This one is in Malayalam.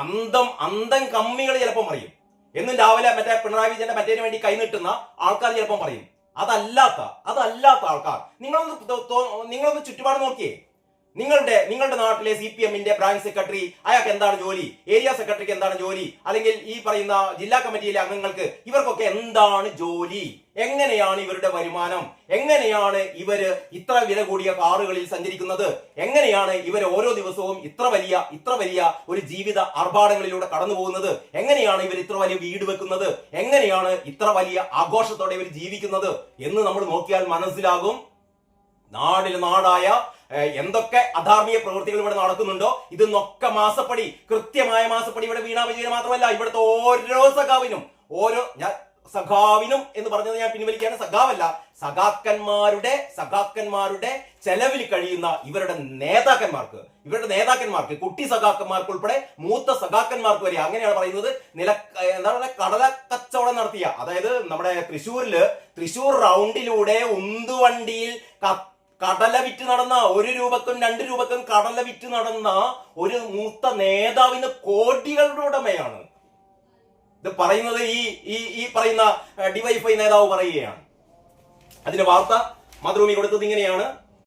അന്തം കമ്മികൾ ചിലപ്പം പറയും. എന്നും രാവിലെ മറ്റേ പിണറായി വിജയന്റെ മറ്റേതിന് വേണ്ടി കൈനീട്ടുന്ന ആൾക്കാർ ചിലപ്പം പറയും. അതല്ലാത്ത ആൾക്കാർ നിങ്ങളൊന്ന് ചുറ്റുപാട് നോക്കിയേ. നിങ്ങളുടെ നാട്ടിലെ CPM-ന്റെ ബ്രാഞ്ച് സെക്രട്ടറി, അയാൾക്ക് എന്താണ് ജോലി? ഏരിയ സെക്രട്ടറിക്ക് എന്താണ് ജോലി? അല്ലെങ്കിൽ ഈ പറയുന്ന ജില്ലാ കമ്മിറ്റിയിലെ അംഗങ്ങൾക്ക് ഇവർക്കൊക്കെ എന്താണ് ജോലി? എങ്ങനെയാണ് ഇവരുടെ വരുമാനം? എങ്ങനെയാണ് ഇവര് ഇത്ര വില കൂടിയ കാറുകളിൽ സഞ്ചരിക്കുന്നത്? എങ്ങനെയാണ് ഇവർ ഓരോ ദിവസവും ഇത്ര വലിയ ഒരു ജീവിത ആർഭാടങ്ങളിലൂടെ കടന്നു പോകുന്നത്? എങ്ങനെയാണ് ഇവർ ഇത്ര വലിയ വീട് വെക്കുന്നത്? എങ്ങനെയാണ് ഇത്ര വലിയ ആഘോഷത്തോടെ ഇവർ ജീവിക്കുന്നത് എന്ന് നമ്മൾ നോക്കിയാൽ മനസ്സിലാകും. നാടായ എന്തൊക്കെ അധാർമിക പ്രവൃത്തികൾ ഇവിടെ നടക്കുന്നുണ്ടോ ഇതൊന്നൊക്കെ മാസപ്പടി, കൃത്യമായ മാസപ്പടി ഇവിടെ വീണ വിജയന് മാത്രമല്ല, ഇവിടുത്തെ ഓരോ സഖാവിനും എന്ന് പറഞ്ഞത് ഞാൻ പിൻവലിക്കുകയാണ്. സഖാവല്ല, സഖാക്കന്മാരുടെ ചെലവിൽ കഴിയുന്ന ഇവരുടെ നേതാക്കന്മാർക്ക് കുട്ടി സഖാക്കന്മാർക്ക് ഉൾപ്പെടെ മൂത്ത സഖാക്കന്മാർക്ക് വരെ അങ്ങനെയാണ് പറയുന്നത്. കടല കച്ചവടം നടത്തിയ, അതായത് നമ്മുടെ തൃശ്ശൂർ റൗണ്ടിലൂടെ ഉന്തുവണ്ടിയിൽ കടല വിറ്റ് നടന്ന, 1 രൂപക്കും 2 രൂപക്കും കടല വിറ്റ് നടന്ന ഒരു മൂത്ത നേതാവിന് കോടികളുടെ ഉടമയാണ്. ഇത് പറയുന്നത് ഈ പറയുന്ന ഡിവൈഎഫ്ഐ നേതാവ് പറയുകയാണ്. അതിന്റെ വാർത്ത മാതൃഭൂമി കൊടുത്തത് ഇങ്ങനെയാണ്.